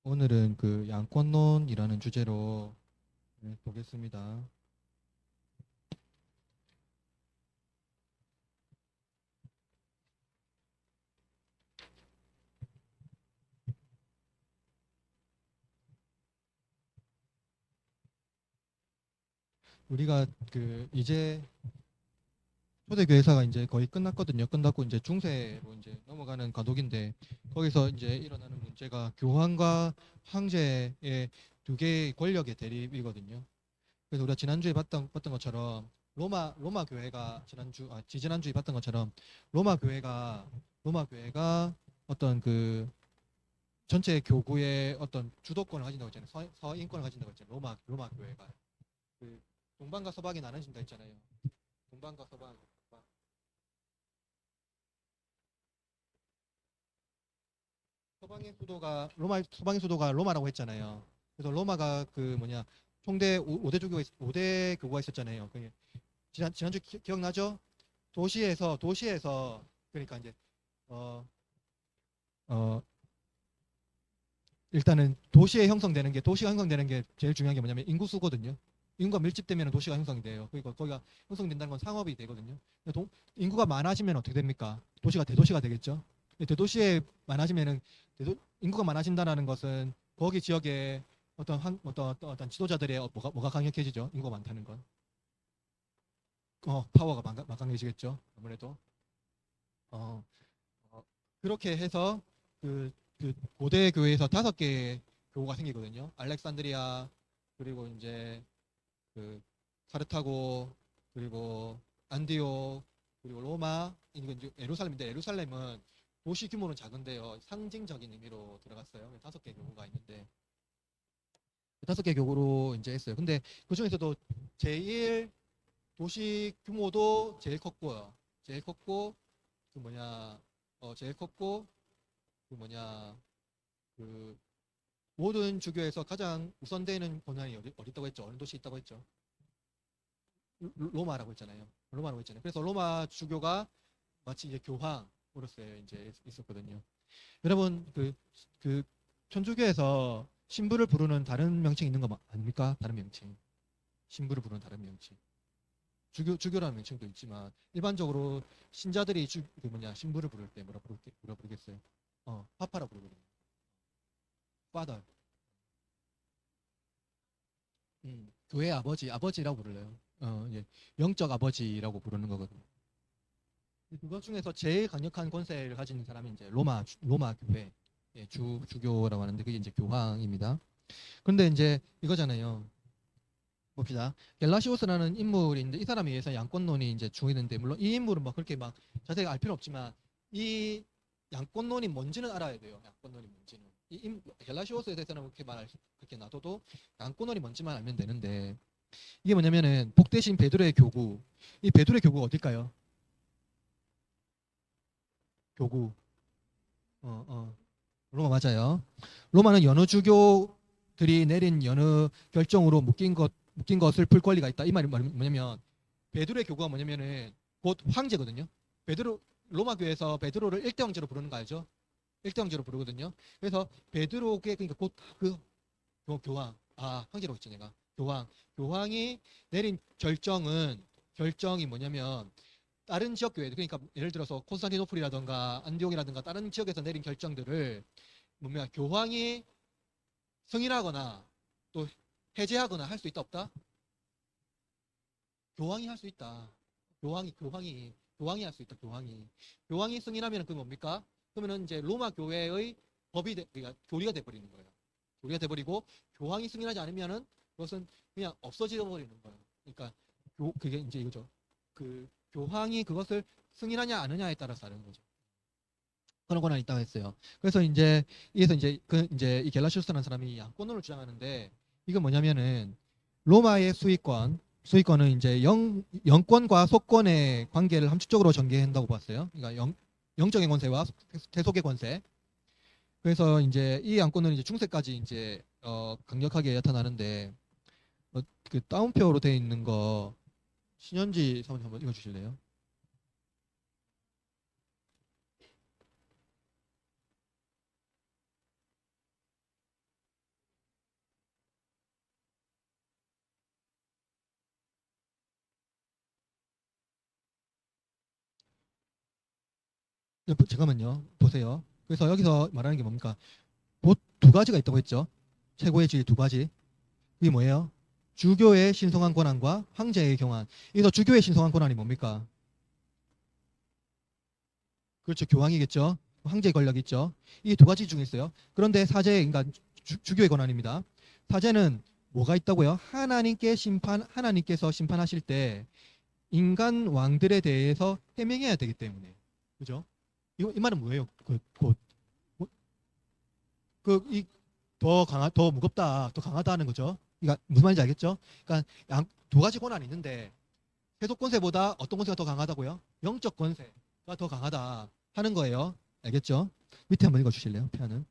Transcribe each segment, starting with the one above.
오늘은 그 양권론이라는 주제로 보겠습니다. 우리가 그 이제 초대교회사가 이제 거의 끝났거든요. 끝났고 이제 중세로 이제 넘어가는 과도기인데 거기서 이제 일어나는 문제가 교황과 황제의 두 개의 권력의 대립이거든요. 그래서 우리가 지난주에 봤던 것처럼 로마 교회가 지지난주에 봤던 것처럼 로마 교회가 로마 교회가 어떤 그 전체 교구의 어떤 주도권을 가진다고 했잖아요. 서인권을 가진다고 했잖아요. 로마 교회가 그 동방과 서방이 나눠진다 했잖아요. 동방과 서방. 서방의 수도가 로마라고 했잖아요. 그래서 로마가 그 뭐냐 총대 5대 교구가 있었잖아요. 지난주 기억나죠? 도시에서 그러니까 이제 어, 어, 일단은 도시가 형성되는 게 제일 중요한 게 뭐냐면 인구수거든요. 인구가 밀집되면 도시가 형성이 돼요. 그러니까 거기가 형성된다는 건 상업이 되거든요. 인구가 많아지면 어떻게 됩니까? 도시가 대도시가 되겠죠. 대도시에 많아지면은 인구가 많아진다는 것은 거기 지역에 어떤 지도자들의 뭐가 강력해지죠. 인구가 많다는 건. 파워가 막강해지겠죠. 아무래도. 어, 어, 그렇게 해서 그 고대 교회에서 5개의 교구가 생기거든요. 알렉산드리아 그리고 이제 그 카르타고 그리고 안디옥 그리고 로마 이건 이제 예루살렘인데 예루살렘은 도시 규모는 작은데요. 상징적인 의미로 들어갔어요. 5개 교구가 있는데 5개 교구로 이제 했어요. 근데 그 중에서도 제일 도시 규모도 제일 컸고요. 제일 컸고 그 뭐냐 제일 컸고 그 뭐냐 그 모든 주교에서 가장 우선되는 권한이 어디 있다고 했죠? 어느 도시 있다고 했죠? 로마라고 했잖아요. 로마라고 했잖아요. 그래서 로마 주교가 마치 이제 교황으로서 이제 있었거든요. 여러분 그 천주교에서 신부를 부르는 다른 명칭 있는 거 아닙니까? 다른 명칭. 신부를 부르는 다른 명칭. 주교라는 명칭도 있지만 일반적으로 신자들이 그 뭐냐 신부를 부를 때 뭐라 부르겠어요? 파파라 부르거든요. 파더. 교회 아버지라고 부르래요. 예. 영적 아버지라고 부르는 거거든요. 그것 중에서 제일 강력한 권세를 가진 사람이 이제 로마 교회 주교라고 하는데 그게 이제 교황입니다. 그런데 이제 이거잖아요. 봅시다. 겔라시오스라는 인물인데 이 사람에 의해서 양권론이 이제 중요했는데 물론 이 인물은 뭐 그렇게 막 자세히 알 필요 없지만 이 양권론이 뭔지는 알아야 돼요. 양권론이 뭔지는. 겔라시오스에 대해서는 그렇게 놔둬도 양권론이 뭔지만 알면 되는데 이게 뭐냐면은 복되신 베드로의 교구. 이 베드로의 교구가 어딜까요? 교구. 어, 어. 로마 맞아요. 로마는 여느 주교들이 내린 여느 결정으로 묶인 것을 풀 권리가 있다. 이 말이 뭐냐면 베드로의 교구가 뭐냐면은 곧 황제거든요. 베드로 로마 교회에서 베드로를 일대 황제로 부르는 거 알죠? 일대 황제로 부르거든요. 그래서 베드로께 그러니까 곧 그 교황 황제로 했죠 내가 교황이 내린 결정이 뭐냐면 다른 지역 교회 그러니까 예를 들어서 콘스탄티노플이라든가 안디옥이라든가 다른 지역에서 내린 결정들을 뭐냐 교황이 승인하거나 또 해제하거나 할 수 있다 없다? 교황이 할 수 있다. 교황이 할 수 있다. 교황이 승인하면 그 뭡니까? 그러면은 이제 로마 교회의 그러니까 교리가 돼 버리는 거예요. 교리가 돼 버리고 교황이 승인하지 않으면은 그것은 그냥 없어져 버리는 거예요. 그러니까 그게 이제 이거죠. 그 교황이 그것을 승인하냐 안 하냐에 따라서 다른 거죠. 그런 권한이 있다고 했어요. 그래서 이제 이 겔라시우스라는 사람이 양권론을 주장하는데 이건 뭐냐면은 로마의 수익권은 이제 영권과 속권의 관계를 함축적으로 전개한다고 봤어요. 그러니까 영적인 권세와 세속의 권세. 그래서 이제 이 양권은 이제 중세까지 이제 강력하게 나타나는데 그 다운표로 되어 있는 거 신현지 사모님 한번 읽어주실래요? 잠깐만요. 보세요. 그래서 여기서 말하는 게 뭡니까? 곧 두 가지가 있다고 했죠. 최고의 지위 두 가지. 이게 뭐예요? 주교의 신성한 권한과 황제의 경한. 여기서 주교의 신성한 권한이 뭡니까? 그렇죠. 교황이겠죠. 황제의 권력이 있죠. 이 두 가지 중에 있어요. 그런데 사제, 그러니까 주교의 권한입니다. 사제는 뭐가 있다고요? 하나님께서 심판하실 때 인간 왕들에 대해서 해명해야 되기 때문에. 그죠? 이 말은 뭐예요? 이 더 무겁다, 더 강하다는 거죠. 그러니까 무슨 말인지 알겠죠? 그러니까 두 가지 권한이 있는데 세속 권세보다 어떤 권세가 더 강하다고요? 영적 권세가 더 강하다 하는 거예요. 알겠죠? 밑에 한번 읽어주실래요? 표현은.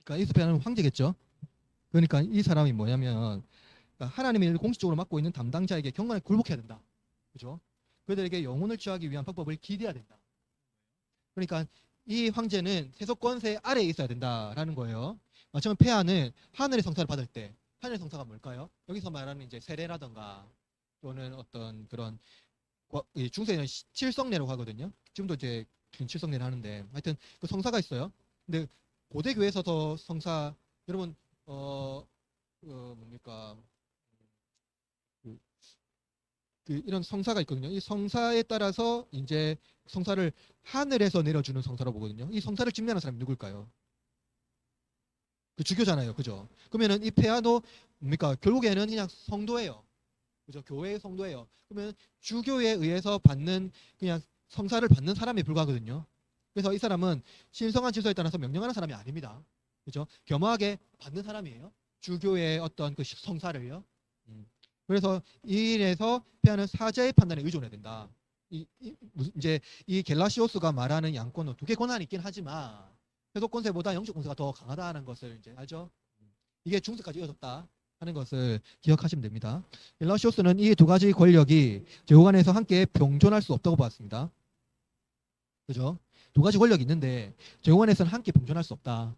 그러니까 이 표현은 황제겠죠. 그러니까 이 사람이 뭐냐면 그러니까 하나님의 일을 공식적으로 맡고 있는 담당자에게 경건에 굴복해야 된다. 그죠? 그들에게 영혼을 취하기 위한 방법을 기대해야 된다. 그러니까 이 황제는 세속 권세 아래에 있어야 된다라는 거예요. 마찬가지로 폐하는 하늘의 성사를 받을 때 하늘의 성사가 뭘까요? 여기서 말하는 이제 세례라던가 또는 어떤 그런 중세에는 칠성례라고 하거든요. 지금도 이제 칠성례를 하는데 하여튼 그 성사가 있어요. 근데 고대 교회에서도 성사 여러분 뭡니까 그, 이런 성사가 있거든요. 이 성사에 따라서 이제 성사를 하늘에서 내려주는 성사로 보거든요. 이 성사를 집례하는 사람이 누굴까요? 그 주교잖아요. 그죠? 그러면은 이 폐하도 뭡니까? 결국에는 그냥 성도예요. 그죠? 교회의 성도예요. 그러면 주교에 의해서 받는 그냥 성사를 받는 사람에 불과하거든요. 그래서 이 사람은 신성한 질서에 따라서 명령하는 사람이 아닙니다. 그죠? 겸허하게 받는 사람이에요. 주교의 어떤 그 성사를요. 그래서 이래서 폐하는 사제의 판단에 의존해야 된다. 이제 이 겔라시오스가 말하는 양권은 두 개 권한이 있긴 하지만 세속 권세보다 영적 권세가 더 강하다는 것을 이제 알죠. 이게 중세까지 이어졌다 하는 것을 기억하시면 됩니다. 겔라시오스는 이 두 가지 권력이 제국 안에서 함께 병존할 수 없다고 봤습니다. 그죠? 두 가지 권력이 있는데 제국 안에서는 함께 병존할 수 없다.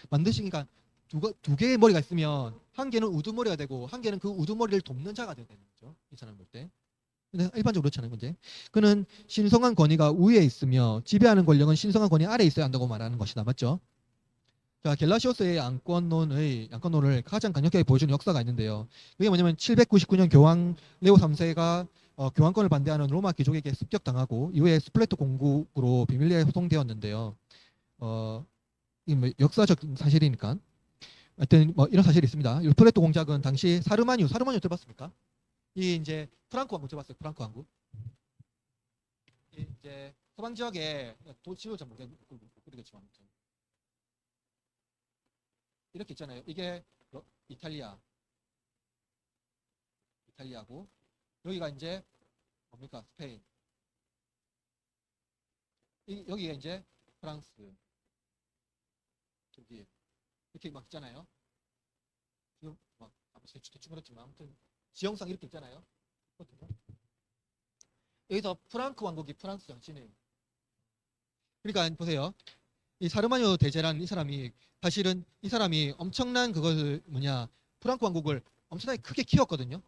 만드시니까 두 개의 머리가 있으면 한 개는 우두머리가 되고 한 개는 그 우두머리를 돕는 자가 되는 거죠. 이 사람 볼 때. 근데 일반적으로 그렇잖아요. 문제. 그는 신성한 권위가 위에 있으며 지배하는 권력은 신성한 권위 아래에 있어야 한다고 말하는 것이다. 맞죠? 자, 겔라시오스의 양권론을 가장 강력하게 보여주는 역사가 있는데요. 그게 뭐냐면 799년 교황 레오 3세가 교황권을 반대하는 로마 귀족에게 습격당하고 이후에 스플레토 공국으로 비밀리에 소송되었는데요. 뭐 역사적 사실이니까. 하여튼 뭐 이런 사실이 있습니다. 스플레토 공작은 당시 사르마니우 들어봤습니까? 이 이제 프랑크 왕국 들어봤어요. 프랑크 왕국. 이제 서방 지역에 도시를 잘 모르겠지만 아무튼 이렇게 있잖아요. 이게 이탈리아고 여기가 이제 뭡니까? 스페인. 여기가 이제 프랑스, 독일 이렇게 막 있잖아요. 지금 막 대충 그렇지만 아무튼 지형상 이렇게 있잖아요. 여기서 프랑크 왕국이 프랑스 정치는 그러니까 보세요. 이 사르마뇨 대제라는 이 사람이 사실은 이 사람이 엄청난 그것을 프랑크 왕국을 엄청나게 크게 키웠거든요.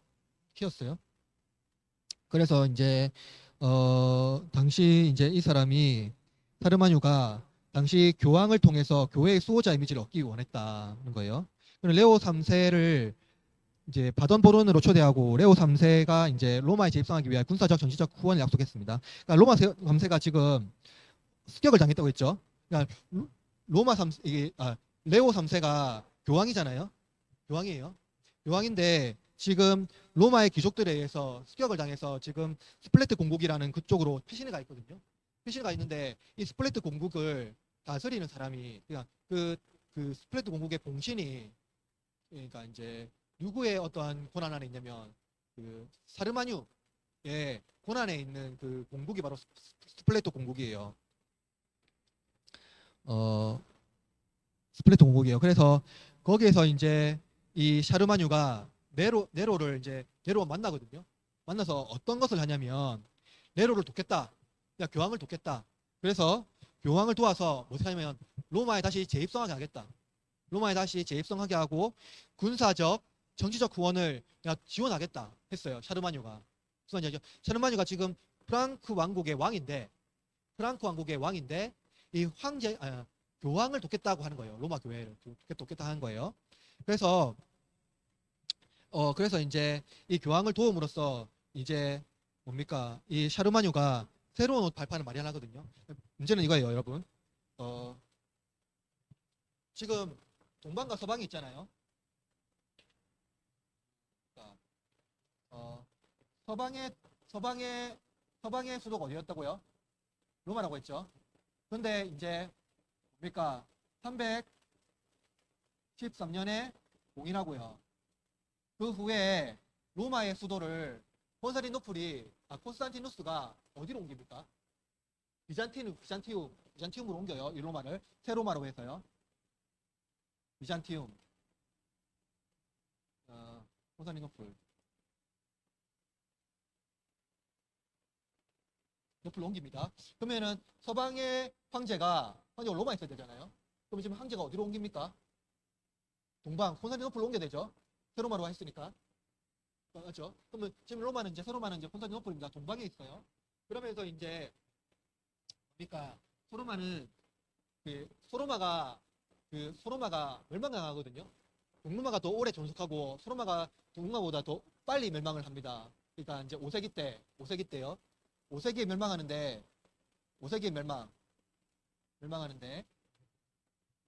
키웠어요. 그래서 이제 당시 이제 이 사람이 사르마뉴가 당시 교황을 통해서 교회의 수호자 이미지를 얻기 원했다는 거예요. 레오 3세를 이제 바던 보론으로 초대하고 레오 3세가 이제 로마에 재입성하기 위한 군사적 정치적 후원을 약속했습니다. 그러니까 로마 3세가 지금 습격을 당했다고 했죠. 그러니까 로마 3 이게 레오 3세가 교황이잖아요. 교황이에요. 교황인데 지금 로마의 귀족들에 의해서 습격을 당해서 지금 스플레트 공국이라는 그쪽으로 피신해 가 있거든요. 피신해 가 있는데 이 스플레트 공국을 다스리는 사람이 그 스플레트 공국의 공신이 그러니까 이제 누구의 어떠한 권한 안에 있냐면 그 사르마뉴의 권한에 있는 그 공국이 바로 스플레트 공국이에요. 스플레트 공국이에요. 그래서 거기에서 이제 이 샤르마뉴가 네로를 이제 네로가 만나거든요. 만나서 어떤 것을 하냐면 네로를 돕겠다. 야, 교황을 돕겠다. 그래서 교황을 도와서 어떻게 하냐면 로마에 다시 재입성하게 하겠다. 로마에 다시 재입성하게 하고 군사적, 정치적 후원을 지원하겠다 했어요. 샤르마뉴가. 무슨 말이죠? 샤르마뉴가 지금 프랑크 왕국의 왕인데 이 교황을 돕겠다고 하는 거예요. 로마 교회를 돕겠다 하는 거예요. 그래서 그래서 이제 이 교황을 도움으로써 이제 뭡니까? 이 샤르마뉴가 새로운 옷 발판을 마련하거든요. 문제는 이거예요, 여러분. 어, 지금 동방과 서방이 있잖아요. 자, 어, 서방의 서방의 서방의 수도가 어디였다고요? 로마라고 했죠. 그런데 이제 뭡니까? 313년에 봉인하고요. 그 후에 로마의 수도를 콘스탄티누스가 어디로 옮깁니까? 비잔티움으로 옮겨요. 이 로마를 세로마로 해서요. 비잔티움, 콘스탄티노플, 노플로 옮깁니다. 그러면은 서방의 황제가 로마에 있어야 되잖아요. 그럼 지금 황제가 어디로 옮깁니까? 동방, 콘스탄티노플로 옮겨야 되죠. 세로마로 했으니까. 맞죠? 그러면 지금 세로마는 이제 콘스탄티노플입니다. 동방에 있어요. 그러면서 이제 그러니까 소로마가 멸망당하거든요. 동로마가 더 오래 존속하고 동로마보다 더 빨리 멸망을 합니다. 그러니까 이제 5세기 때요. 5세기에 멸망하는데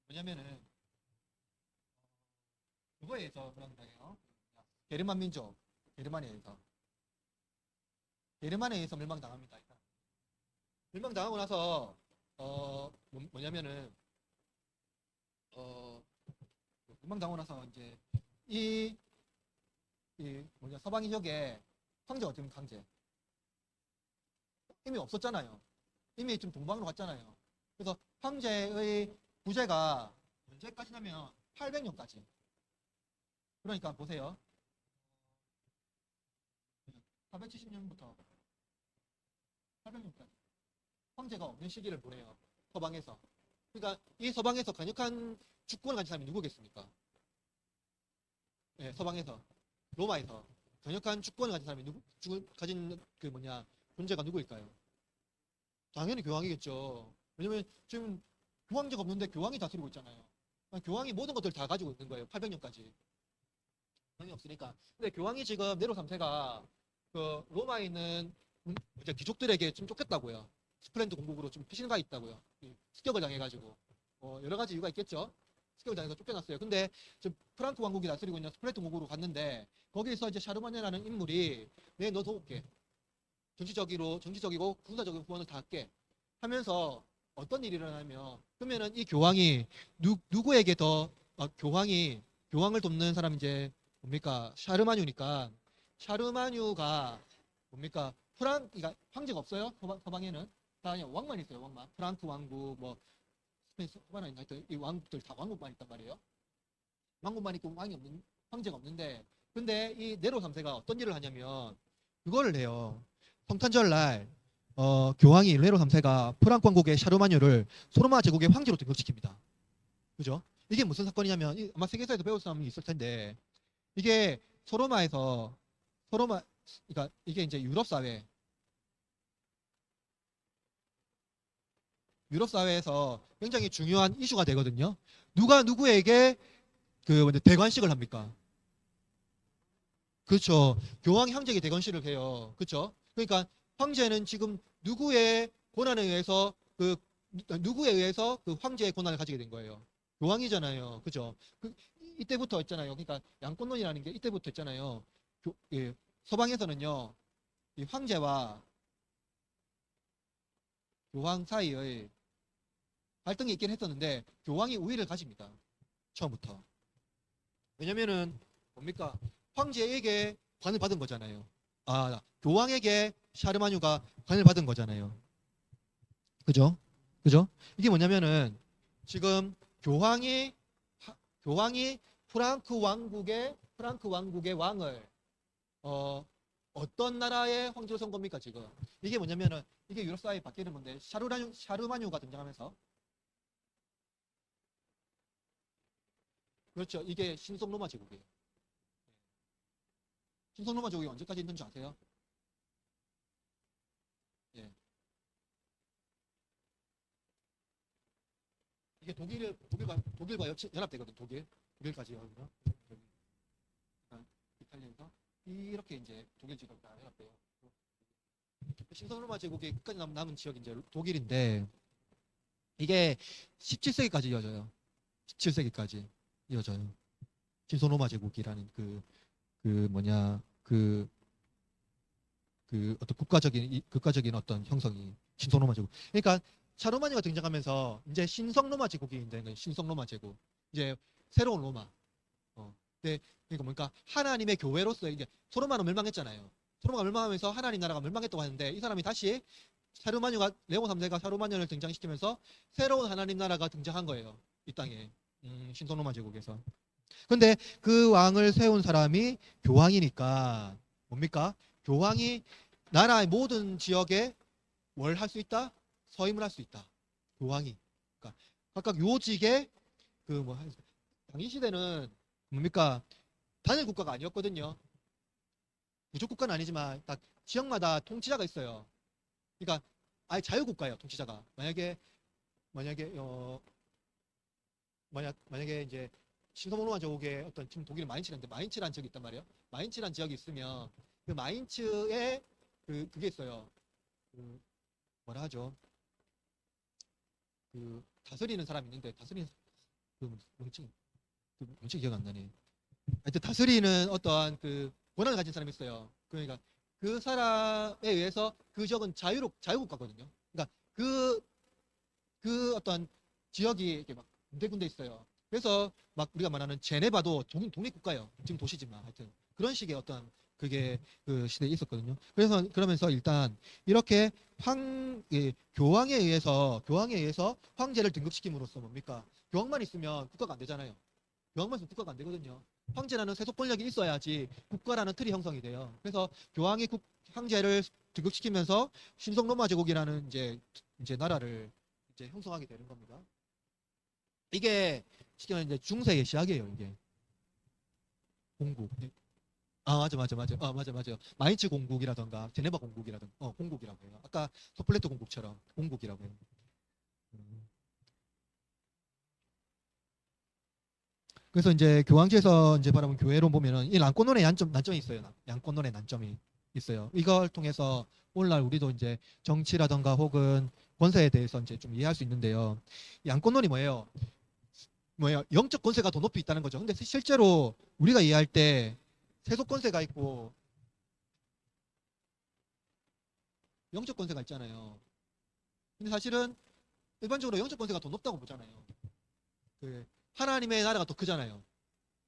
뭐냐면은 그거에 의해서 멸망당해요. 게르만 민족, 게르만에 의해서 멸망당합니다. 멸망당하고 나서 뭐냐면은 멸망당하고 나서 이제 이 서방이 적에 황제가 지금 강제 이미 없었잖아요. 이미 지금 동방으로 갔잖아요. 그래서 황제의 부재가 언제까지냐면 800년까지. 그러니까 보세요. 470년부터 800년까지 황제가 없는 시기를 보내요. 서방에서. 그러니까 이 서방에서 강력한 주권을 가진 사람이 누구겠습니까? 네, 서방에서 로마에서 강력한 주권을 가진 사람이 가진 존재가 누구일까요? 당연히 교황이겠죠. 왜냐면 지금 교황제가 없는데 교황이 다스리고 있잖아요. 그러니까 교황이 모든 것들을 다 가지고 있는 거예요. 800년까지. 교황이 없으니까. 근데 교황이 지금 네로 3세가 그 로마에 있는 이제 귀족들에게 좀 쫓겼다고요. 스플렌드 공국으로 좀 피신가 있다고요. 습격을 당해가지고 여러 가지 이유가 있겠죠. 습격을 당해서 쫓겨났어요. 근데 지금 프랑크 왕국이 다스리고 있는 스플렌드 공국으로 갔는데 거기서 이제 샤르마네라는 인물이 너 도울게. 정치적이고 군사적인 후원을 다 할게 하면서 어떤 일이 일어나면 그러면은 이 교황이 누구에게 더 교황을 돕는 사람이 이제 뭡니까? 샤르마뉴니까 샤르마뉴가 뭡니까? 그러니까 황제가 없어요. 서방에는 다 그냥 왕만 있어요. 왕만. 프랑크 왕국 뭐 스페인 서방에 하여튼 이 왕국들 다 왕국만 있단 말이에요. 왕국만 있고 황제가 없는데 근데 이 네로 3세가 어떤 일을 하냐면 그거를 해요. 성탄절 날 교황이 네로 3세가 프랑크 왕국의 샤르마뉴를 소로마 제국의 황제로 등극시킵니다. 그죠? 이게 무슨 사건이냐면 아마 세계사에서 배울 사람이 있을 텐데 이게 그러니까 이게 이제 유럽 사회에서 굉장히 중요한 이슈가 되거든요. 누가 누구에게 대관식을 합니까? 그렇죠. 교황이 황제에게 대관식을 해요. 그렇죠? 그러니까 황제는 지금 누구의 의해서 그 황제의 권한을 가지게 된 거예요. 교황이잖아요. 그죠? 이때부터 있잖아요. 그러니까 양권론이라는 게 이때부터 있잖아요. 서방에서는요. 이 황제와 교황 사이의 갈등이 있긴 했었는데 교황이 우위를 가집니다. 처음부터. 왜냐면은 뭡니까? 황제에게 관을 받은 거잖아요. 교황에게 샤르마뉴가 관을 받은 거잖아요. 그죠? 그죠? 이게 뭐냐면은 지금 교황이 프랑크 왕국의 프랑크 왕국의 왕을 어떤 나라의 황제로 선 겁니까 지금? 이게 뭐냐면은 이게 유럽 사회에 바뀌는 건데 샤르마뉴가 등장하면서 그렇죠. 이게 신성 로마 제국이에요. 신성 로마 제국이 언제까지 있는 줄 아세요? 예. 이게 독일과 연합되거든. 독일까지 여기요. 이탈리아에서 이렇게 이제 독일 지도가 연합돼요. 신성 로마 제국이 끝까지 남은 지역이 이제 독일인데 이게 17세기까지 이어져요. 17세기까지 이어져요. 신성 로마 제국이라는 뭐냐 어떤 국가적인 어떤 형성이 신성 로마 제국. 그러니까 샤르마니가 등장하면서 이제 신성 로마 제국이 이제 신성 로마 제국. 이제 새로운 로마. 네, 그러니까 뭔가 하나님의 교회로서 이제 소로마는 멸망했잖아요. 소로마가 멸망하면서 하나님 나라가 멸망했다고 하는데 이 사람이 다시 레온 3세가 샤르마니를 등장시키면서 새로운 하나님 나라가 등장한 거예요. 이 땅에. 신성 로마 제국에서. 근데 그 왕을 세운 사람이 교황이니까 뭡니까? 교황이 나라의 모든 지역에 뭘 할 수 있다? 서임을 할 수 있다. 교황이. 그러니까 각각 요직에 당시 시대는 뭡니까? 단일 국가가 아니었거든요. 부족 국가는 아니지만 딱 지역마다 통치자가 있어요. 그러니까 아예 자유국가예요. 통치자가. 만약에 이제 신성로마 제국에 어떤 지금 독일은 마인츠라는데 마인츠라는 지역이 있단 말이에요. 마인츠라는 지역이 있으면 그 마인츠에 그게 있어요. 뭐라 하죠? 다스리는 사람이 있는데 다스리는 명칭 기억 안 나네. 하여튼 다스리는 어떠한 권한을 가진 사람이 있어요. 그러니까 그 사람에 의해서 그 지역은 자유국가거든요. 그러니까 그 어떤 지역이 이렇게 막 군데군데 있어요. 그래서 막 우리가 말하는 제네바도 독립국가예요. 지금 도시지만 하여튼 그런 식의 어떤 그게 그 시대에 있었거든요. 그러면서 일단 이렇게 교황에 의해서 황제를 등극시킴으로써 뭡니까? 교황만 있으면 국가가 안 되잖아요. 교황만 있으면 국가가 안 되거든요. 황제라는 세속 권력이 있어야지 국가라는 틀이 형성이 돼요. 그래서 교황이 황제를 등극시키면서 신성 로마 제국이라는 이제 나라를 이제 형성하게 되는 겁니다. 이게 쉽게 말하면 이제 중세의 시작이에요. 이게 공국. 맞아. 맞아요. 마인츠 공국이라던가 제네바 공국이라던가 공국이라고 해요. 아까 소플레토 공국처럼 공국이라고 해요. 그래서 이제 교황제에서 이제 바라본 교회로 보면은 이 양권론의 난점이 있어요. 양권론의 난점이 있어요. 이걸 통해서 오늘날 우리도 이제 정치라던가 혹은 권세에 대해서 이제 좀 이해할 수 있는데요. 양권론이 뭐예요? 영적 권세가 더 높이 있다는 거죠. 근데 실제로 우리가 이해할 때 세속 권세가 있고 영적 권세가 있잖아요. 근데 사실은 일반적으로 영적 권세가 더 높다고 보잖아요. 하나님의 나라가 더 크잖아요.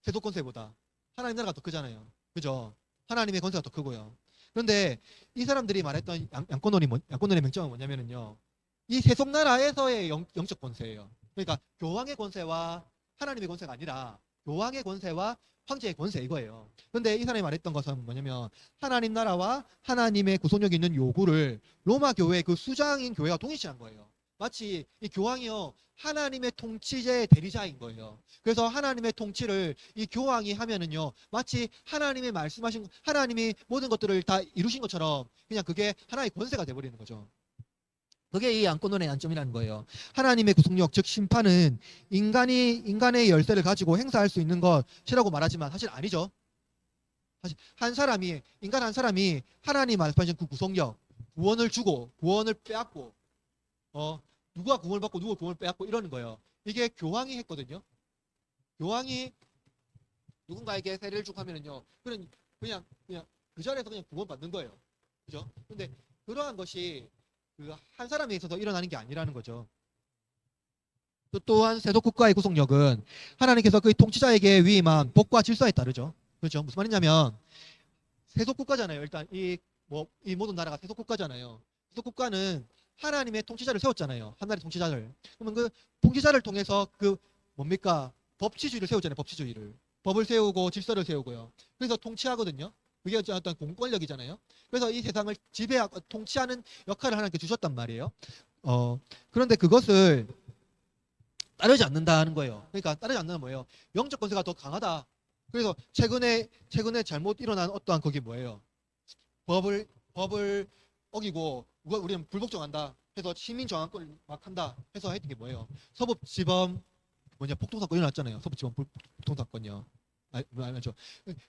세속 권세보다 하나님 나라가 더 크잖아요. 그죠? 하나님의 권세가 더 크고요. 그런데 이 사람들이 말했던 양권론의 맹점은 뭐냐면요. 이 세속 나라에서의 영적 권세예요. 그러니까 교황의 권세와 하나님의 권세가 아니라 교황의 권세와 황제의 권세 이거예요. 그런데 이 사람이 말했던 것은 뭐냐면 하나님 나라와 하나님의 구속력이 있는 요구를 로마 교회 그 수장인 교회가 동일시한 거예요. 마치 이 교황이요 하나님의 통치자의 대리자인 거예요. 그래서 하나님의 통치를 이 교황이 하면은요 마치 하나님의 말씀하신 하나님이 모든 것들을 다 이루신 것처럼 그냥 그게 하나의 권세가 돼버리는 거죠. 그게 이 양권론의 난점이라는 거예요. 하나님의 구속력, 즉 심판은 인간의 열쇠를 가지고 행사할 수 있는 것이라고 말하지만 사실 아니죠. 사실 인간 한 사람이 하나님 말씀하신 그 구속력, 구원을 주고 구원을 빼앗고 누가 구원을 받고 누가 구원을 빼앗고 이러는 거예요. 이게 교황이 했거든요. 교황이 누군가에게 세례를 주고 하면은요, 그냥 그 자리에서 그냥 구원 받는 거예요. 그죠? 근데 그러한 것이 한 사람에 있어서 일어나는 게 아니라는 거죠. 또한 세속 국가의 구속력은 하나님께서 그 통치자에게 위임한 법과 질서에 따르죠. 그렇죠? 무슨 말이냐면 세속 국가잖아요. 일단 이 모든 나라가 세속 국가잖아요. 세속 국가는 하나님의 통치자를 세웠잖아요. 한 나라의 통치자를. 그러면 그 통치자를 통해서 뭡니까? 법치주의를 세웠잖아요. 법치주의를. 법을 세우고 질서를 세우고요. 그래서 통치하거든요. 그게 어떤 공권력이잖아요. 그래서 이 세상을 지배하고 통치하는 역할을 하나님께 주셨단 말이에요. 그런데 그것을 따르지 않는다는 거예요. 그러니까 따르지 않는 건 뭐예요? 영적 권세가 더 강하다. 그래서 최근에 잘못 일어난 어떠한 거기 뭐예요? 법을 어기고 우리는 불복종한다. 해서 시민 저항권을 막 한다. 해서 했던 게 뭐예요? 서북지검 폭동 사건 일어났잖아요. 서북지검 폭동 사건요. 알죠?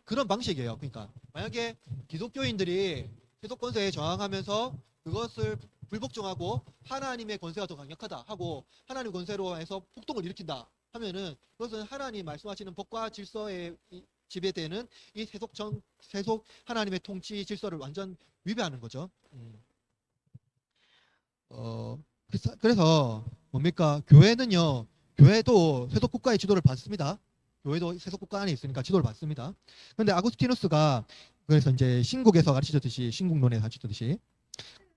그런 방식이에요. 그러니까 만약에 기독교인들이 세속 권세에 저항하면서 그것을 불복종하고 하나님의 권세가 더 강력하다 하고 하나님 권세로 해서 폭동을 일으킨다 하면은 그것은 하나님 말씀하시는 법과 질서에 지배되는 이 세속 하나님의 통치 질서를 완전 위배하는 거죠. 그래서 뭡니까? 교회도 세속 국가의 지도를 받습니다. 교회도 세속 국가 안에 있으니까 지도를 받습니다. 그런데 아구스티누스가 그래서 이제 신국에서 가르치셨듯이 신국론에 가르치듯이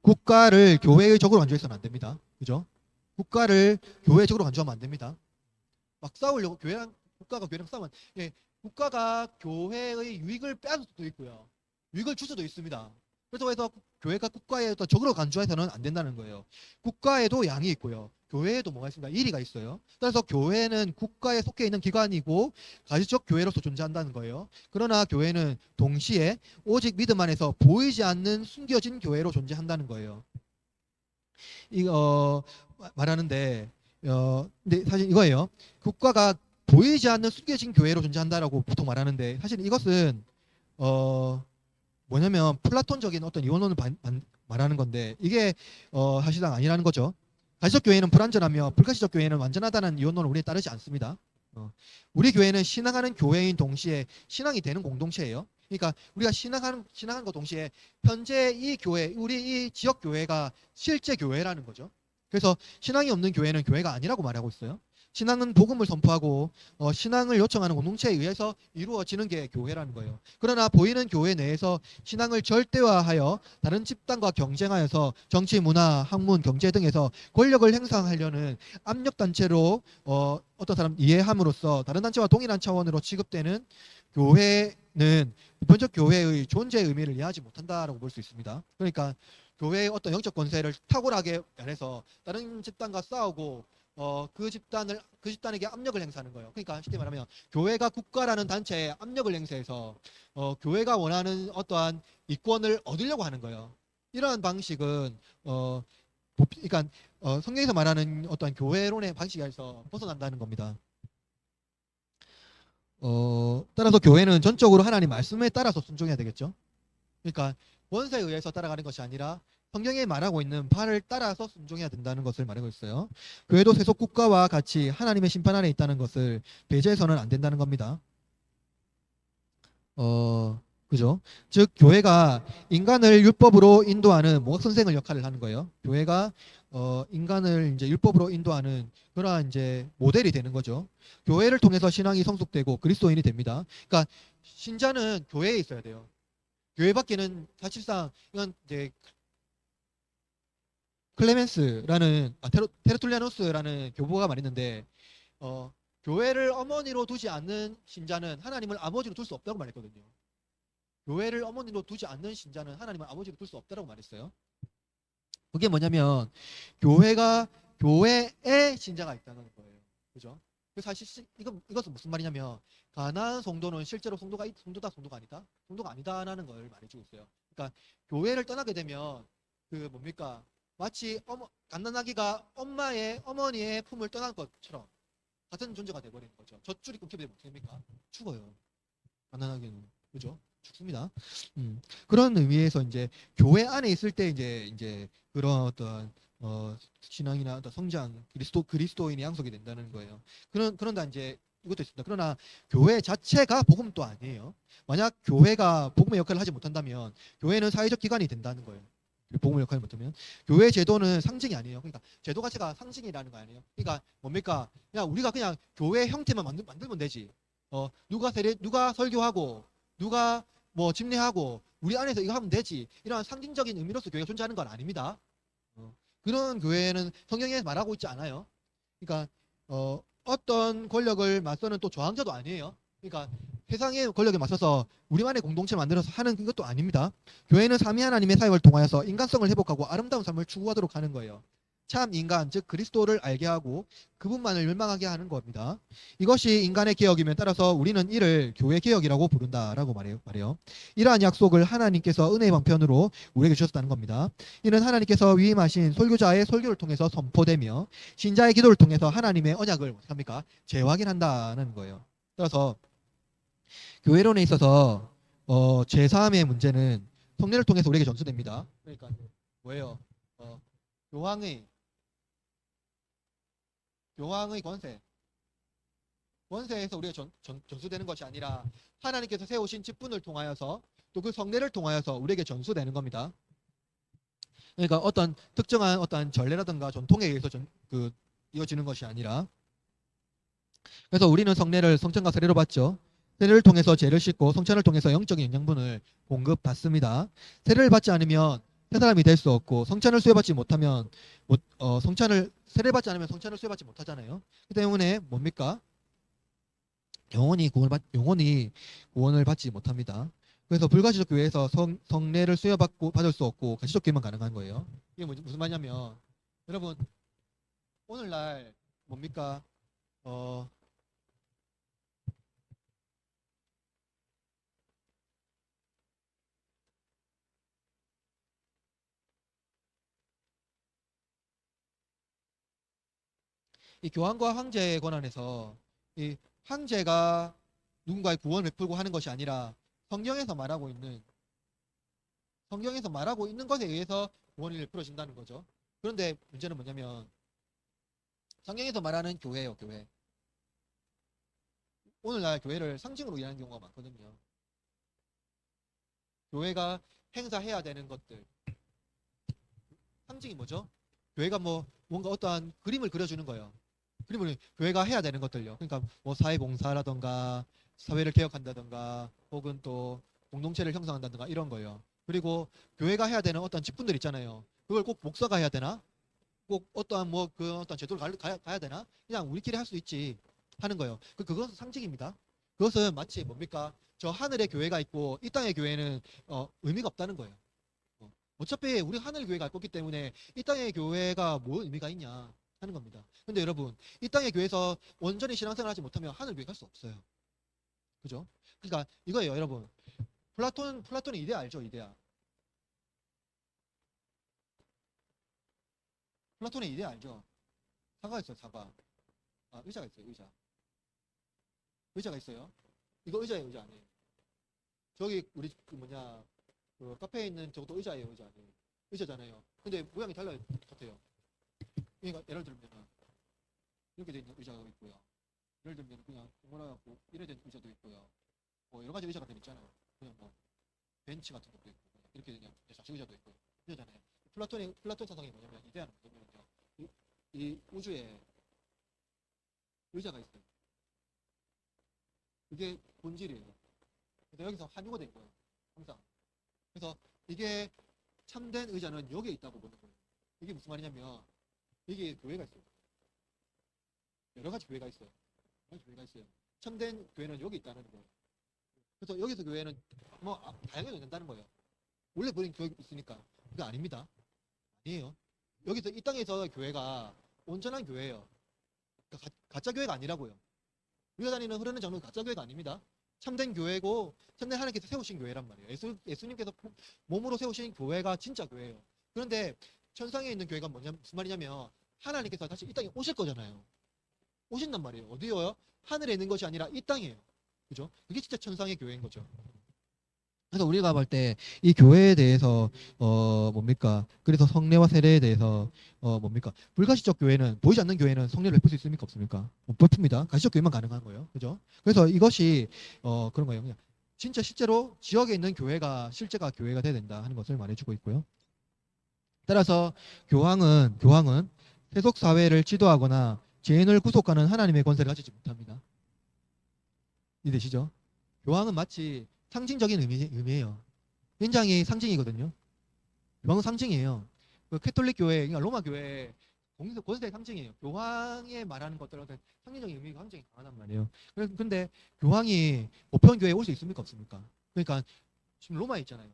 국가를 교회의 적으로 간주해서는 안 됩니다. 그죠? 국가를 교회의 적으로 간주하면 안 됩니다. 막 싸우려고 국가가 교회랑 싸우면 국가가 교회의 유익을 빼앗을 수도 있고요. 유익을 줄 수도 있습니다. 그래서 교회가 국가의 어떤 적으로 간주해서는 안 된다는 거예요. 국가에도 양이 있고요. 교회에도 뭐가 있습니다. 일의가 있어요. 따라서 교회는 국가에 속해 있는 기관이고 가시적 교회로서 존재한다는 거예요. 그러나 교회는 동시에 오직 믿음 안에서 보이지 않는 숨겨진 교회로 존재한다는 거예요. 이거 말하는데 근데 사실 이거예요. 국가가 보이지 않는 숨겨진 교회로 존재한다라고 보통 말하는데 사실 이것은 뭐냐면 플라톤적인 어떤 이원론을 말하는 건데 이게 사실상 아니라는 거죠. 가시적 교회는 불완전하며 불가시적 교회는 완전하다는 이원론을 우리에 따르지 않습니다. 우리 교회는 신앙하는 교회인 동시에 신앙이 되는 공동체예요. 그러니까 우리가 신앙하는 것 동시에 현재 이 교회, 우리 이 지역 교회가 실제 교회라는 거죠. 그래서 신앙이 없는 교회는 교회가 아니라고 말하고 있어요. 신앙은 복음을 선포하고 신앙을 요청하는 공동체에 의해서 이루어지는 게 교회라는 거예요. 그러나 보이는 교회 내에서 신앙을 절대화하여 다른 집단과 경쟁하여서 정치, 문화, 학문, 경제 등에서 권력을 행사하려는 압력단체로 어떤 사람 이해함으로써 다른 단체와 동일한 차원으로 취급되는 교회는 보편적 교회의 존재의 의미를 이해하지 못한다라고 볼 수 있습니다. 그러니까 교회의 어떤 영적 권세를 탁월하게 해서 다른 집단과 싸우고 그 집단에게 압력을 행사하는 거예요. 그러니까 쉽게 말하면 교회가 국가라는 단체에 압력을 행사해서 교회가 원하는 어떠한 이권을 얻으려고 하는 거예요. 이러한 방식은 그러니까 성경에서 말하는 어떠한 교회론의 방식에서 벗어난다는 겁니다. 따라서 교회는 전적으로 하나님 말씀에 따라서 순종해야 되겠죠. 그러니까 원세에 의해서 따라가는 것이 아니라 성경에 말하고 있는 바를 따라서 순종해야 된다는 것을 말하고 있어요. 교회도 세속 국가와 같이 하나님의 심판 안에 있다는 것을 배제해서는 안 된다는 겁니다. 그죠? 즉 교회가 인간을 율법으로 인도하는 목학 선생의 역할을 하는 거예요. 교회가 인간을 이제 율법으로 인도하는 그러한 이제 모델이 되는 거죠. 교회를 통해서 신앙이 성숙되고 그리스도인이 됩니다. 그러니까 신자는 교회에 있어야 돼요. 교회 밖에는 사실상 이건 이제 클레멘스라는 테르툴리아누스라는 교보가 말했는데 교회를 어머니로 두지 않는 신자는 하나님을 아버지로 둘 수 없다고 말했거든요. 교회를 어머니로 두지 않는 신자는 하나님을 아버지로 둘 수 없다고 말했어요. 그게 뭐냐면 교회에 신자가 있다는 거예요. 그죠? 사실 이것은 무슨 말이냐면 가나안 성도는 실제로 성도다 성도가 아니다? 성도가 아니다라는 걸 말해주고 있어요. 그러니까 교회를 떠나게 되면 그 뭡니까? 마치 갓난아기가 어머니의 품을 떠난 것처럼 같은 존재가 돼버리는 거죠. 젖줄이 끊기게 되면 어떻게 됩니까? 죽어요. 갓난아기는. 그죠? 죽습니다. 그런 의미에서 이제 교회 안에 있을 때 이제 그런 어떤 신앙이나 어떤 성장 그리스도인의 양속이 된다는 거예요. 그런다 이제 이것도 있습니다. 그러나 교회 자체가 복음도 아니에요. 만약 교회가 복음의 역할을 하지 못한다면 교회는 사회적 기관이 된다는 거예요. 복음의 역할을 못하면 교회 제도는 상징이 아니에요. 그러니까 제도 자체가 상징이라는 거 아니에요. 그러니까 뭡니까? 그냥 우리가 그냥 교회 형태만 만들면 되지. 누가 설교하고 누가 뭐 집례하고 우리 안에서 이거 하면 되지. 이런 상징적인 의미로서 교회가 존재하는 건 아닙니다. 그런 교회는 성경에 말하고 있지 않아요. 그러니까 어떤 권력을 맞서는 또 저항자도 아니에요. 그러니까 세상의 권력에 맞서서 우리만의 공동체를 만들어서 하는 것도 아닙니다. 교회는 삼위 하나님의 사역을 통하여서 인간성을 회복하고 아름다운 삶을 추구하도록 하는 거예요. 참 인간, 즉 그리스도를 알게 하고 그분만을 열망하게 하는 겁니다. 이것이 인간의 개혁이면 따라서 우리는 이를 교회 개혁이라고 부른다라고 말해요. 이러한 약속을 하나님께서 은혜의 방편으로 우리에게 주셨다는 겁니다. 이는 하나님께서 위임하신 설교자의 설교를 통해서 선포되며 신자의 기도를 통해서 하나님의 언약을 합니까? 재확인한다는 거예요. 따라서 교회론에 있어서 제3의 문제는 성례를 통해서 우리에게 전수됩니다. 그러니까 뭐예요? 교황의 권세에서 우리가 전수되는 것이 아니라 하나님께서 세우신 직분을 통하여서 또 그 성례를 통하여서 우리에게 전수되는 겁니다. 그러니까 어떤 특정한 어떤 전례라든가 전통에 의해서 이어지는 것이 아니라, 그래서 우리는 성례를 성찬과 세례로 받죠. 세례를 통해서 죄를 씻고 성찬을 통해서 영적인 영양분을 공급받습니다. 세례를 받지 않으면 새 사람이 될 수 없고, 성찬을 수여받지 못하면 세례를 받지 않으면 성찬을 수여받지 못하잖아요. 그 때문에 뭡니까? 영원히 구원을 받지 못합니다. 그래서 불가시적 교회에서 성례를 받을 수 없고 가시적 교회만 가능한 거예요. 이게 무슨 말이냐면, 여러분 오늘날 뭡니까? 이 교황과 황제의 권한에서 이 황제가 누군가의 구원을 베풀고 하는 것이 아니라 성경에서 말하고 있는 것에 의해서 구원이 베풀어진다는 거죠. 그런데 문제는 뭐냐면, 성경에서 말하는 교회예요, 교회. 오늘날 교회를 상징으로 이해하는 경우가 많거든요. 교회가 행사해야 되는 것들, 상징이 뭐죠? 교회가 뭔가 어떠한 그림을 그려주는 거예요. 그림을 교회가 해야 되는 것들요. 그러니까 사회봉사라던가 사회를 개혁한다던가 혹은 또 공동체를 형성한다던가 이런 거예요. 그리고 교회가 해야 되는 어떤 직분들 있잖아요. 그걸 꼭 목사가 해야 되나? 꼭 어떠한 어떤 제도를 가야 되나? 그냥 우리끼리 할 수 있지 하는 거예요. 그것은 상징입니다. 그것은 마치 뭡니까? 저 하늘의 교회가 있고 이 땅의 교회는 의미가 없다는 거예요. 어차피 우리 하늘 교회가 있기 때문에 이 땅의 교회가 뭐 의미가 있냐 하는 겁니다. 근데 여러분, 이 땅의 교회에서 온전히 신앙생활을 하지 못하면 하늘 교회 갈 수 없어요. 그죠? 그러니까 이거예요, 여러분. 플라톤의 이데아 알죠? 이데아. 플라톤의 이데아 알죠? 사과 있어요, 사과. 의자가 있어요, 의자. 의자가 있어요. 이거 의자예요, 의자 아니에요. 저기 우리 카페에 있는 저것도 의자예요, 의자 아니에요. 의자잖아요. 근데 모양이 같아요. 그러니까 예를 들면 이렇게 된 의자가 있고요. 예를 들면 그냥 동그랗고 이래 된 의자도 있고요. 여러 가지 의자가 있잖아요. 그냥 벤치 같은 것도 있고 이렇게 그냥 좌식 의자도 있고 이러잖아요. 플라톤 사상이 뭐냐면, 이데아는 뭐냐면요, 이 우주에 의자가 있어요. 그게 본질이에요. 그래서 여기서 한유가 된 거예요, 항상. 그래서 이게 참된 의자는 여기에 있다고 보는 거예요. 이게 무슨 말이냐면, 이게 교회가 있어요. 여러 가지 교회가 있어요. 참된 교회는 여기 있다는 거예요. 그래서 여기서 교회는 다양하게 된다는 거예요. 원래 버린 교회가 있으니까. 그게 아닙니다. 아니에요. 여기서 이 땅에서 교회가 온전한 교회예요. 그러니까 가짜 교회가 아니라고요. 우리가 다니는 흐르는 장로는 가짜 교회가 아닙니다. 참된 교회고 참된 하나님께서 세우신 교회란 말이에요. 예수님께서 몸으로 세우신 교회가 진짜 교회예요. 그런데 천상에 있는 교회가 무슨 말이냐면, 하나님께서 다시 이 땅에 오실 거잖아요. 오신단 말이에요. 어디요? 하늘에 있는 것이 아니라 이 땅이에요. 그죠? 그게 진짜 천상의 교회인 거죠. 그래서 우리가 볼 때 이 교회에 대해서 뭡니까? 그래서 성례와 세례에 대해서 뭡니까? 불가시적 교회는, 보이지 않는 교회는 성례를 베풀 수 있습니까? 없습니까? 못 베풉니다. 가시적 교회만 가능한 거예요. 그죠? 그래서 이것이 그런 거예요. 그냥 진짜 실제로 지역에 있는 교회가 실제가 교회가 돼야 된다 하는 것을 말해주고 있고요. 따라서 교황은 세속 사회를 지도하거나 죄인을 구속하는 하나님의 권세를 가지지 못합니다. 이해되시죠? 교황은 마치 상징적인 의미예요. 굉장히 상징이거든요. 교황은 상징이에요. 그 캐톨릭 교회, 그러니까 로마 교회 권세의 상징이에요. 교황에 말하는 것들은 어떤 상징적인 의미가 굉장히 강하단 말이에요. 근데 교황이 보편 교회에 올 수 있습니까 없습니까? 그러니까 지금 로마에 있잖아요.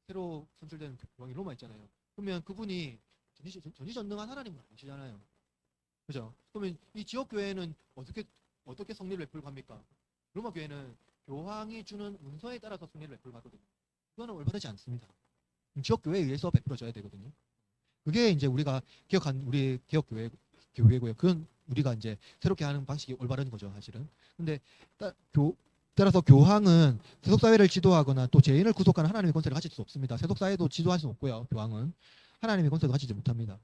새로 선출된 교황이 로마에 있잖아요. 그러면 그분이 전지전능한 하나님은 아니시잖아요. 그죠? 그러면 이 지역 교회는 어떻게 성리를 베풀고 합니까? 로마 교회는 교황이 주는 문서에 따라서 성리를 베풀고 하거든요. 그거는 올바르지 않습니다. 지역 교회에 의해서 베풀어져야 되거든요. 그게 이제 우리가 기억한 우리 기억 교회고요. 그건 우리가 이제 새롭게 하는 방식이 올바른 거죠, 사실은. 근데 따라서 교황은 세속 사회를 지도하거나 또 죄인을 구속하는 하나님의 권세를 가질 수 없습니다. 세속 사회도 지도할 수 없고요. 교황은 하나님의 권세도 가지지 못합니다.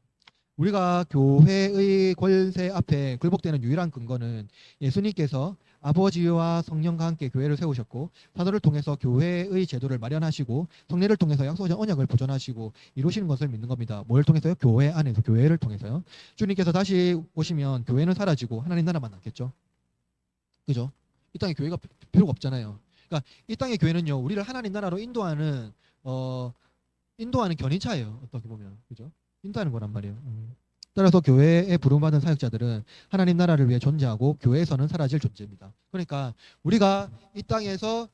우리가 교회의 권세 앞에 굴복되는 유일한 근거는 예수님께서 아버지와 성령과 함께 교회를 세우셨고 사도를 통해서 교회의 제도를 마련하시고 성례를 통해서 약속하신 언약을 보존하시고 이루시는 것을 믿는 겁니다. 뭘 통해서요? 교회 안에서, 교회를 통해서요. 주님께서 다시 오시면 교회는 사라지고 하나님 나라만 남겠죠. 그죠? 이 땅에 교회가 필요가 없잖아요. 그러니까 이 땅의 교회는요, 우리를 하나님 나라로 인도하는 견인차예요. 어떻게 보면. 그죠? 인도하는 거란 말이에요. 따라서 교회에 부름받은 사역자들은 하나님 나라를 위해 존재하고 교회에서는 사라질 존재입니다. 그러니까 우리가 이 땅에서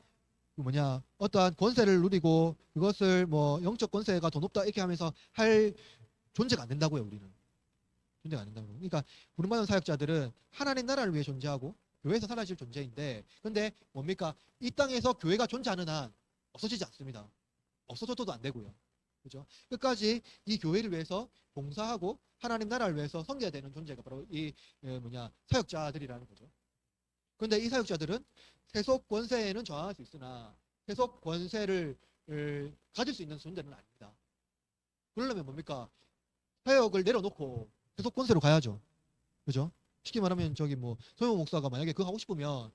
어떠한 권세를 누리고 그것을 뭐 영적 권세가 더 높다 이렇게 하면서 할 존재가 안 된다고요. 우리는 존재가 안 된다고요. 그러니까 부름받은 사역자들은 하나님 나라를 위해 존재하고 교회에서 사라질 존재인데, 근데 뭡니까? 이 땅에서 교회가 존재하는 한 없어지지 않습니다. 없어져도 안 되고요. 그죠? 끝까지 이 교회를 위해서 봉사하고 하나님 나라를 위해서 섬겨야 되는 존재가 바로 이 사역자들이라는 거죠. 그런데 이 사역자들은 세속 권세에는 저항할 수 있으나 세속 권세를 가질 수 있는 존재는 아닙니다. 그러려면 뭡니까? 사역을 내려놓고 세속 권세로 가야죠. 그죠? 쉽게 말하면 소영 목사가 만약에 그거 하고 싶으면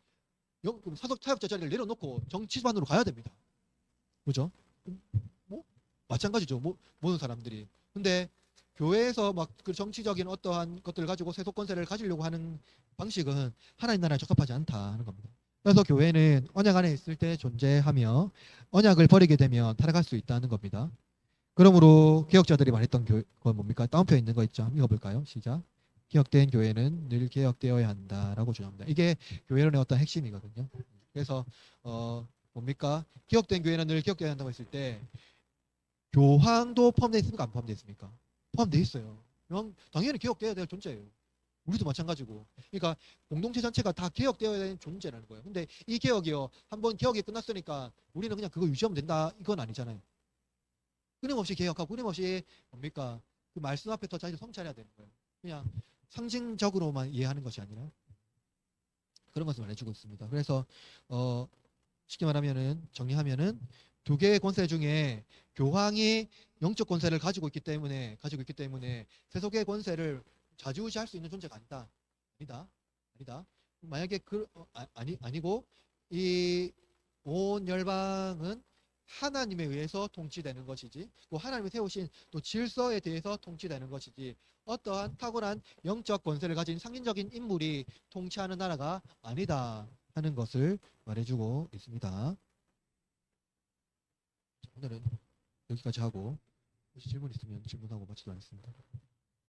사역자 자리를 내려놓고 정치반으로 가야 됩니다. 그죠? 뭐 마찬가지죠. 모든 사람들이. 근데 교회에서 막 그 정치적인 어떠한 것들을 가지고 세속 권세를 가지려고 하는 방식은 하나님 나라에 적합하지 않다 하는 겁니다. 그래서 교회는 언약 안에 있을 때 존재하며 언약을 버리게 되면 타락할 수 있다는 겁니다. 그러므로 개혁자들이 말했던 건 뭡니까? 다운표에 있는 거 있죠. 읽어볼까요? 시작. 개혁된 교회는 늘 개혁되어야 한다라고 주장합니다. 이게 교회론의 어떤 핵심이거든요. 그래서 뭡니까? 개혁된 교회는 늘 개혁되어야 한다고 했을 때 교황도 포함되어 있습니까? 안 포함되어 있습니까? 포함되어 있어요. 당연히 개혁되어야 될 존재예요. 우리도 마찬가지고. 그러니까 공동체 전체가 다 개혁되어야 되는 존재라는 거예요. 근데 이 개혁이요. 한번 개혁이 끝났으니까 우리는 그냥 그거 유지하면 된다. 이건 아니잖아요. 끊임없이 개혁하고 끊임없이 뭡니까? 그 말씀 앞에 더 자기를 성찰해야 되는 거예요. 그냥 상징적으로만 이해하는 것이 아니라 그런 것을 말해주고 있습니다. 그래서 쉽게 말하면은 정리하면은 두 개의 권세 중에 교황이 영적 권세를 가지고 있기 때문에 세속의 권세를 좌지우지할 수 있는 존재가 아니다. 만약에 아니고 이 온 열방은 하나님에 의해서 통치되는 것이지, 또 하나님이 세우신 또 질서에 대해서 통치되는 것이지, 어떠한 탁월한 영적 권세를 가진 상징적인 인물이 통치하는 나라가 아니다 하는 것을 말해주고 있습니다. 오늘은 여기까지 하고 혹시 질문 있으면 질문하고 마치도록 하겠습니다.